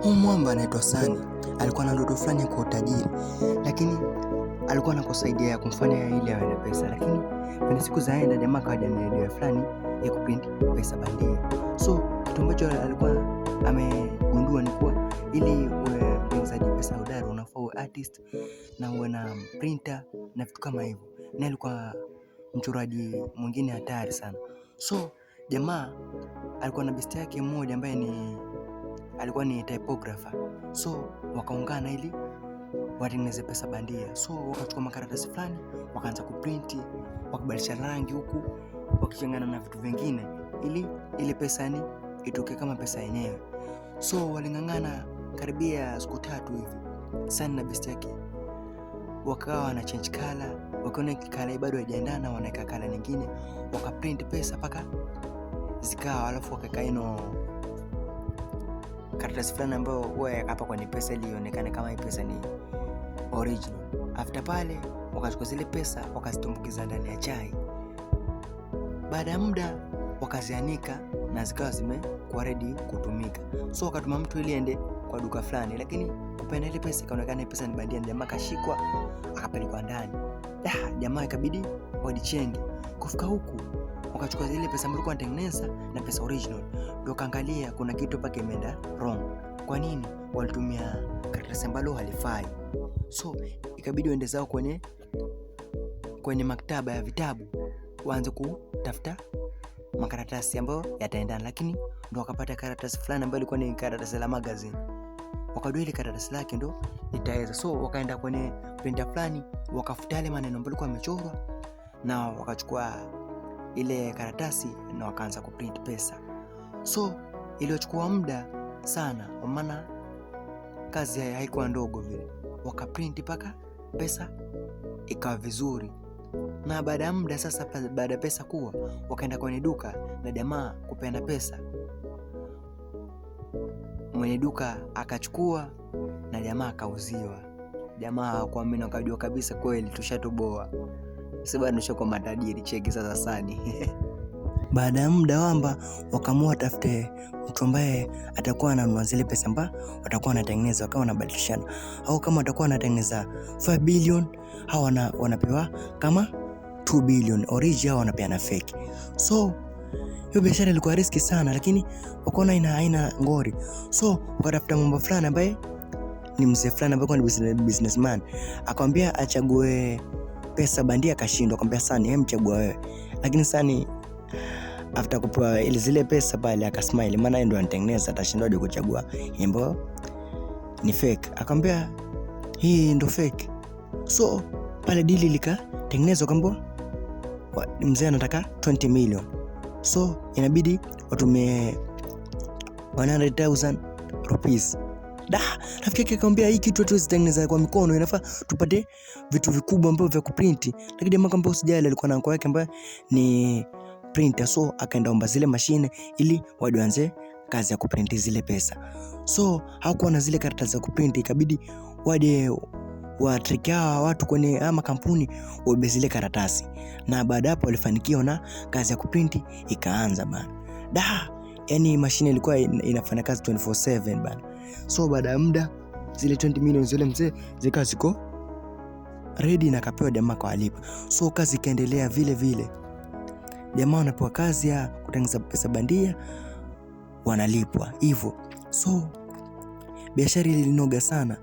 Huyu mwamba anaitwa Sani alikuwa na ndoto fulani ya kuwa tajiri, lakini alikuwa anakusaidia kumfanya ili awe na pesa, lakini kwenye siku zaenda jamaa kaja na idea fulani ya kuprint pesa bandia. So kitu ambacho alikuwa amegundua ni kuwa ili uwe mtengenezaji pesa hodari unafaa uwe artist na uwe na printer na vitu kama hivyo, na alikuwa mchoraji mwingine hatari sana. So jamaa alikuwa na besti yake mmoja ambaye alikuwa ni typographer. So wakaungana ili watengeneze pesa bandia. So wakachukua makaratasi fulani wakaanza kuprinti, wakabadilisha rangi huku wakichanganya na vitu vingine ili ile pesa ni itoke kama pesa yenyewe. So walingangana karibia siku 3 hivi. Sana na besti yake wakawa wana change color, wakaona color bado haijaendana, wanaweka color nyingine, wakaprint pesa paka zikawa, alafu wakakaino karatasi fulani ambayo huwa hapa kwenye pesa ili ionekane kama hii pesa ni original. After pale wakachukua zile pesa wakazitumbukiza ndani ya chai. Baada ya muda wakazianika na zikawa zimekuwa ready kutumika. So wakatuma mtu ili ende kwa duka fulani, lakini kupenda ile pesa ikaonekana pesa ni bandia. Jamaa kashikwa akapelekwa ndani. Jamaa ikabidi wadichenge. Kufika huku wakachukua zile pesa ambazo walikuwa wanatengeneza na pesa original, ndio kaangalia kuna kitu hapa kimeenda wrong. Kwa nini walitumia karatasi ambalo halifai? So ikabidi waende zao kwenye maktaba ya vitabu waanze kutafuta makaratasi ambayo yataendana, lakini ndio wakapata karatasi fulani ambayo ilikuwa ni karatasi la magazine. Wakadua ile karatasi lake ndio litaweza. So wakaenda kwenye printer fulani wakafuta ile maneno ambayo yalikuwa yamechorwa na wakachukua ile karatasi na wakaanza kuprint pesa. So iliyochukua muda sana, kwa maana kazi haikuwa ndogo vile. Wakaprint paka pesa ikawa vizuri. Na baada ya muda sasa, baada ya pesa kuwa, wakaenda kwenye duka na jamaa kupenda pesa. Mwenye duka akachukua na jamaa akauziwa. Jamaa kuamini, akajua kabisa kweli tushatoboa. Sasa bado nishoko matajiri, cheki sasa Sani. Baada ya muda wamba wakaamua tafute mtu ambaye atakuwa ananunua zile pesa ambazo watakuwa wanatengeneza, wakawa wanabadilishana. Au kama watakuwa wanatengeneza 5 billion, hao wanapewa kama 2 billion original, hao wanapeana fake. So hiyo biashara ilikuwa riski sana, lakini wakaona haina ngori. So wakatafuta mambo fulani ambaye ni mzee fulani ambaye ni businessman, akamwambia achague pesa bandia, akashindwa. Akamwambia Sani, hebu chagua wewe. Lakini Sani after kupewa ile zile pesa pale akasmile, maana yeye ndo anatengeneza, atashindwaje kuchagua ambayo ni fake? Akamwambia hii ndo fake. So pale dili likatengenezwa kwamba mzee anataka 20 million. So inabidi watumie 100,000 rupees. Rafiki yake akamwambia hii kitu hatuwezi tengeneza kwa mikono, inafaa tupate vitu vikubwa ambavyo vya kuprint. Lakini jamaa akamwambia usijali, alikuwa na mko yake ambaye ni printer. So akaenda omba zile mashine ili waanze kazi ya kuprint zile pesa. So hakuwa na zile karatasi za kuprint, ikabidi waje watrikia watu kwenye ama kampuni wabebe zile karatasi. Na baada hapo walifanikiwa na kazi ya kuprint ikaanza bana. Yani mashine ilikuwa inafanya kazi 24/7 bana. So baada ya muda zile 20 million zile mzee zikawa ziko ready na kapewa jamaa kwa alipa. So kazi ikaendelea vile vile. Jamaa wanapewa kazi ya kutengeneza pesa bandia, wanalipwa hivyo. So biashara ilinoga sana.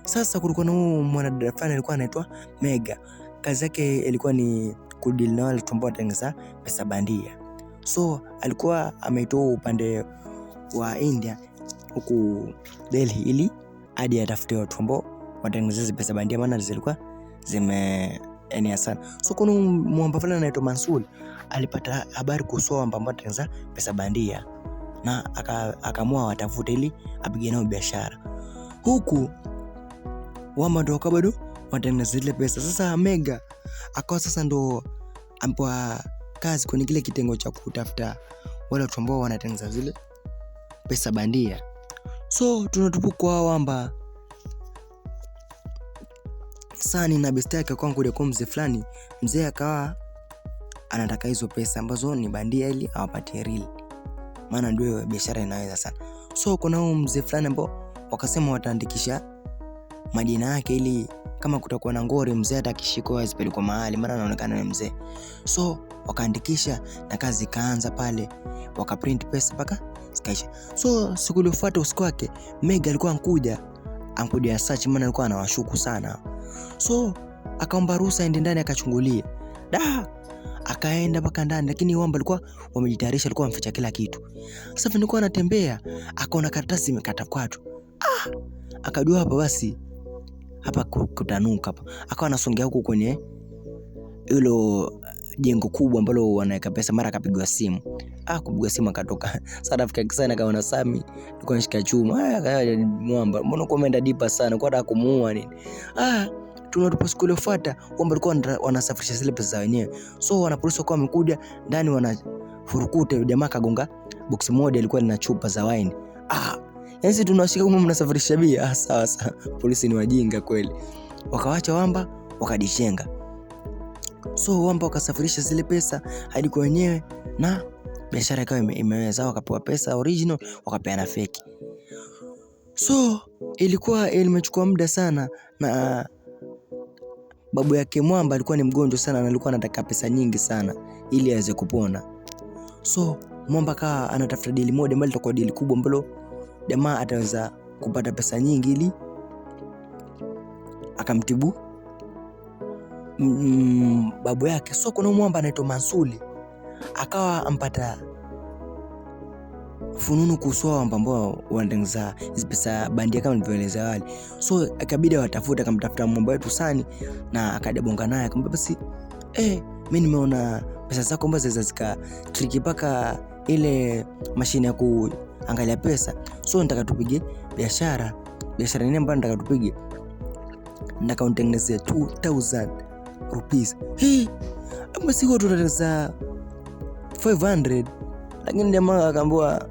Sasa kulikuwa na mwanadada fulani alikuwa anaitwa Mega. Kazi yake ilikuwa ni kudeal na wale ambao wanatengeneza pesa bandia. So alikuwa ameitoa upande wa India huku Delhi ili hadi atafute watu ambao watengeneza pesa bandia, maana zilikuwa zimeenea sana. So kuna mwamba fulani anaitwa Mansul alipata habari kuhusu mwamba ambao anatengeneza pesa bandia, na akaamua watafute ili apige nao biashara. Huku wamba ndo bado watengeneza zile pesa. Sasa Mega akawa sasa ndo ampa kazi kwenye kile kitengo cha kutafuta wale watu ambao wanatengeneza zile pesa bandia. So tunatupu kwa wamba Sani na besti yake kwa kule kwa mzee fulani. Mzee akawa anataka hizo pesa ambazo ni bandia ili awapatie real, maana ndio biashara inaweza sana. So kuna mzee fulani ambao wakasema wataandikisha majina yake ili kama kutakuwa na ngori mzee atakishikwa asipelekwe mahali, maana anaonekana ni mzee. So wakaandikisha na kazi ikaanza pale, wakaprint pesa mpaka zikaisha. So siku iliyofuata usiku wake Meg alikuwa ankuja search, maana alikuwa anawashuku sana. So akaomba ruhusa aende ndani akachungulie. Akaenda mpaka ndani, lakini wamba alikuwa wamejitayarisha, alikuwa ameficha kila kitu. Sasa nilikuwa anatembea akaona karatasi imekata kwatu. Akajua hapa basi hapa kutanuka hapa. Akawa anasongea huko kwenye hilo jengo kubwa ambalo wanaweka pesa, mara akapigwa simu. Kupigwa simu akatoka. Sasa rafiki yake sana kaona Sami alikuwa anashika chuma. Mwamba, mbona uko umeenda dipa sana? Kwa nataka kumuua nini? Tunatupa siku iliyofuata kwamba walikuwa wanasafirisha zile pesa wenyewe. So wanapolisi wakawa wamekuja ndani, wanafurukuta. Jamaa kagonga box moja ilikuwa lina chupa za wine. Yaani sisi tunawashika kama mnasafirisha bia. Sawa. Polisi ni wajinga kweli. Wakawacha wamba wakadichenga. So wamba wakasafirisha zile pesa hadi kwa wenyewe na biashara ikawa imeweza. Wakapewa pesa original, wakapeana fake. So ilikuwa imechukua muda sana, na babu yake Mwamba alikuwa ni mgonjwa sana na alikuwa anataka pesa nyingi sana ili aweze kupona. So Mwamba kaa anatafuta deal moja ambalo litakuwa deal kubwa ambalo jamaa ataweza kupata pesa nyingi ili akamtibu babu yake. So kuna Mwamba anaitwa Mansuli akawa ampata fununu kuhusu wamba ambao wanatengeneza hizo pesa bandia kama nilivyoeleza awali. So ikabidi watafuta, akamtafuta Mwamba wetu Sani na akadabonga naye, akamwambia basi mimi nimeona pesa zako ambazo zika tricky paka ile mashine ya kuangalia pesa. So nataka tupige biashara nini ambayo nataka tupige, nataka unitengenezee 2000 rupees. Ama siko tunatengeneza 500. Lakini jamaa akaambiwa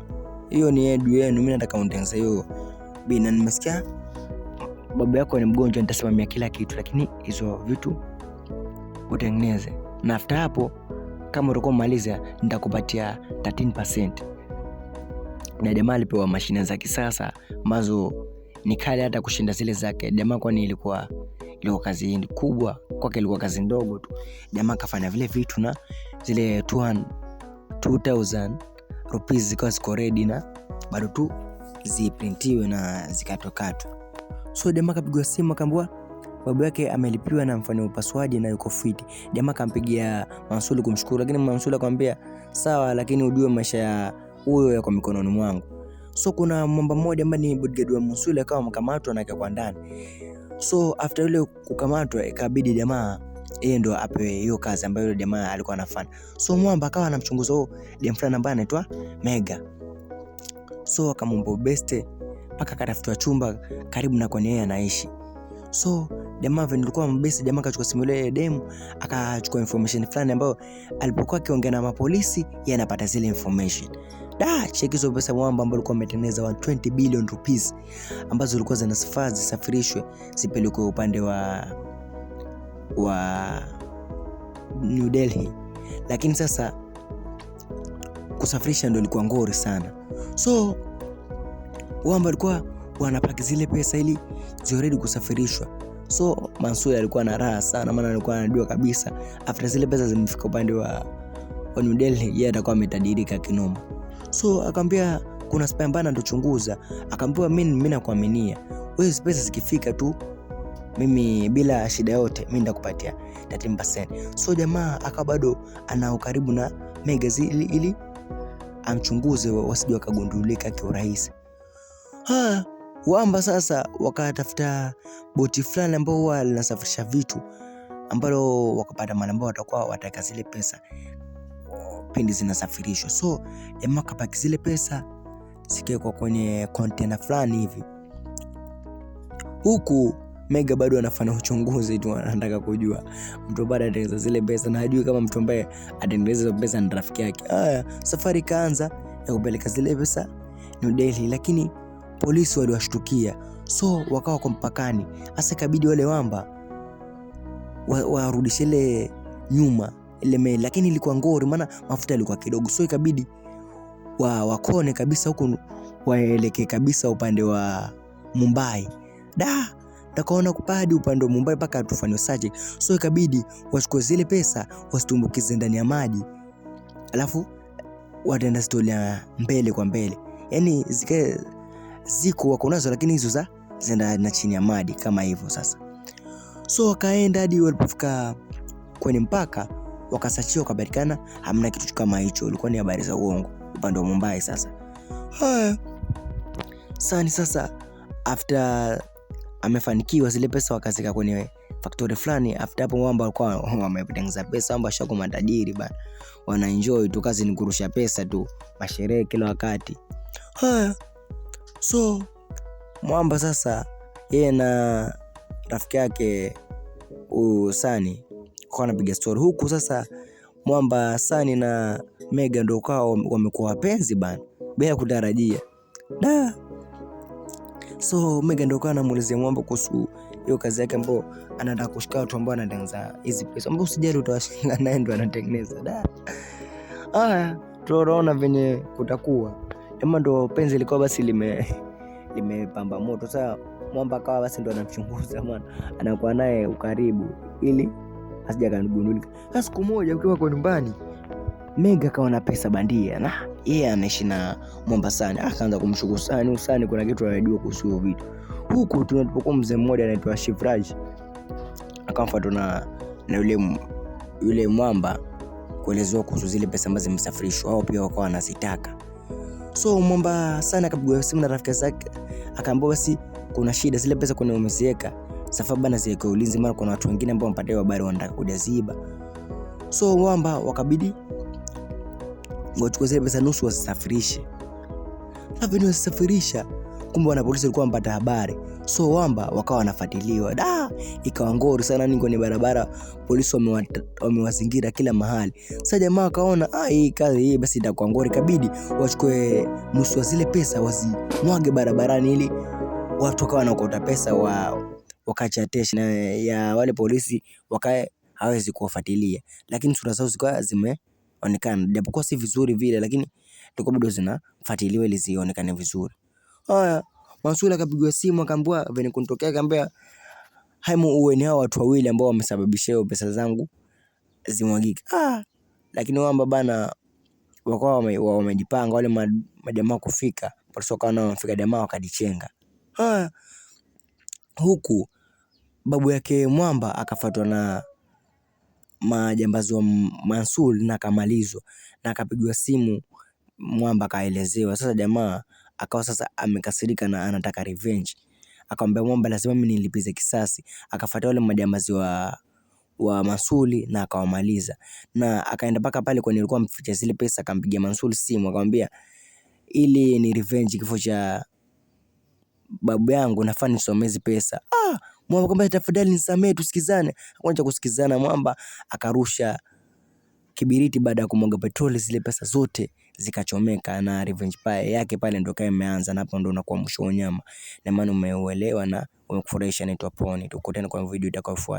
hiyo ni edu yenu, mimi nataka unitengeneze hiyo bina. Nimesikia baba yako ni mgonjwa, nitasimamia kila kitu, lakini hizo vitu utengeneze, na after hapo kama utakuwa maliza nitakupatia 13%. Na jamaa alipewa mashine za kisasa ambazo ni kali hata kushinda zile zake jamaa, kwani ilikuwa kazi kubwa kwake, ilikuwa kazi ndogo tu. Jamaa kafanya vile vitu na zile 2000 rupees zikawa ziko ready na bado tu ziprintiwe na zikatokatwa. So jamaa kapigwa simu akaambiwa babu yake amelipiwa na mfanya upasuaji na yuko fit. Jamaa kampigia Mansuli kumshukuru, lakini Mansuli akamwambia sawa, lakini ujue maisha ya huyo yako mikononi mwangu. So kuna mwamba mmoja ambaye ni bodyguard wa Mansuli akawa mkamatwa na kwa ndani. So after ile kukamatwa ikabidi jamaa yeye ndo apewe hiyo kazi ambayo yule jamaa alikuwa anafanya. So Mwamba akawa anamchunguza huyo dem fulani ambaye anaitwa Mega. So akamwomba beste mpaka akatafutwa chumba karibu na kwenye yeye anaishi. So jamaa vile alikuwa mbesi, jamaa akachukua simu ile dem akachukua information fulani ambayo alipokuwa akiongea na mapolisi yeye anapata zile information. Cheki hizo pesa Mwamba ambazo alikuwa ametengeneza 120 billion rupees ambazo zilikuwa zinasafiri zisafirishwe zipelekwe upande wa New Delhi. Lakini sasa kusafirisha ndio ilikuwa ngori sana. So Mwamba alikuwa wanapaki zile pesa ili zioredi kusafirishwa. So Mansuri alikuwa na raha sana, maana alikuwa anajua kabisa after zile pesa zimefika upande wa New Delhi yeye atakuwa ametadirika kinoma. So akamwambia kuna spy ambaye anatuchunguza, akamwambia mimi nakuaminia wewe, pesa zikifika tu mimi bila shida yote mimi nitakupatia 13%. So jamaa akawa bado ana ukaribu na Mega ili amchunguze wasije wakagundulika kwa urahisi. Wamba sasa wakatafuta boti fulani ambao huwa linasafirisha vitu ambalo wakapata mali ambao watakuwa wataka zile pesa pindi zinasafirishwa. So jamaa kapaki zile pesa zikawekwa kwenye container fulani hivi, huku Mega bado anafanya uchunguzi tu, anataka kujua mtu baada atengeneza zile pesa na hajui kama mtu ambaye atengeneza zile pesa ni rafiki yake. Safari kaanza ya kupeleka zile pesa New Delhi, lakini polisi waliwashtukia. So wakawa kwa mpakani. Hasa ikabidi wale Wamba warudishe ile nyuma ile meli, lakini ilikuwa ngori maana mafuta yalikuwa kidogo. So ikabidi wakone kabisa huko waelekee kabisa upande wa Mumbai. Takaona kupadi upande wa Mumbai mpaka tufanye search. So ikabidi wachukue zile pesa wasitumbukize ndani ya maji. Alafu wataenda story mbele kwa mbele. Yaani ziko wako nazo, lakini hizo zenda na chini ya maji kama hivyo sasa. So wakaenda hadi walipofika kwenye mpaka, wakasachiwa, wakapatikana hamna kitu kama hicho. Ilikuwa ni habari za uongo upande wa Mumbai sasa. Sasa after amefanikiwa zile pesa wakazika kwenye factory fulani. After hapo Mwamba walikuwa wametengeneza pesa, Mwamba shako matajiri bana. Wana enjoy tu, kazi ni kurusha pesa tu, masherehe kila wakati. So Mwamba sasa yeye na rafiki yake Sani kwa anapiga story huku. Sasa Mwamba, Sani na Mega ndio kwao wamekuwa wapenzi bana, bila kutarajia. So Mega ndio kwa anamuulizia Mwamba kuhusu hiyo kazi yake ambayo anataka kushika watu ambao anatengeneza hizi pesa, ambao usijali utawashinda naye ndo anatengeneza. Tunaona venye kutakuwa kama ndo penzi liko basi limepamba moto. Sasa Mwamba akawa basi ndo anamchunguza maana anakuwa naye ukaribu ili asije kanigundulika. Sasa siku moja ukiwa kwa nyumbani, Mega kaona pesa bandia na yeye anaishi na Mwamba sana. Akaanza kumshukuru Sani kuna kitu anajua kuhusu hiyo vitu. Huku tunapokuwa mzee mmoja anaitwa Shivraj akamfuata na yule Mwamba kuelezewa kuhusu zile pesa ambazo zimesafirishwa, au pia wakawa wanazitaka. So Mwamba sana akapigwa simu na rafiki zake, akaambia basi kuna shida, zile pesa kuna umeziweka safabu bana, ziweke ulinzi, maana kuna watu wengine ambao wampatia habari wanataka kujaziba. So Mwamba wakabidi wachukue zile pesa nusu wasisafirishe. Lakini wasisafirisha, kumbe wana polisi walikuwa wanapata habari. So Mwamba wakawa wanafuatiliwa. Ikawa ngori sana ni kwenye barabara, polisi wamewazingira kila mahali. Sasa jamaa akaona hii kazi hii basi itakuwa ngori, kabidi wachukue nusu wa zile pesa wazimwage barabarani ili watu wakawa wanaokota pesa wakacha attention ya wale polisi, wakae hawezi kuwafuatilia. Lakini sura zao zikawa zimeonekana, japokuwa si vizuri vile, lakini tulikuwa bado zinafuatiliwa ili zionekane vizuri. Masula akapigwa simu akaambiwa venye kunitokea, akaambia haimu uweni hao watu wawili ambao wamesababisha hiyo pesa zangu zimwagike. Lakini Mwamba bana wakawa wamejipanga wale majamaa kufika, polisi wakawa nao wamefika, jamaa wakadichenga. Huku babu yake Mwamba akafuatwa na majambazi wa Mansul na akamalizwa, na akapigwa simu Mwamba akaelezewa. Sasa jamaa akawa sasa amekasirika na anataka revenge. Akamwambia Mwamba lazima mimi nilipize kisasi. Akafuata wale majambazi wa Mansuli na akawamaliza, na akaenda paka pale kwa nilikuwa mficha zile pesa, akampigia Mansuli simu akamwambia ili ni revenge kifo cha babu yangu, nafaa nisomezi pesa. Mwamba akamwambia tafadhali nisamee tusikizane. Akaanza kusikizana, Mwamba akarusha kibiriti baada ya kumwaga petroli, zile pesa zote zikachomeka, na revenge yake pale ndo imeanza, na hapo ndo unakuwa mwisho wa nyama. Na maana umeuelewa na umekufurahisha. Naitwa Pony, tukutane kwa video itakayofuata.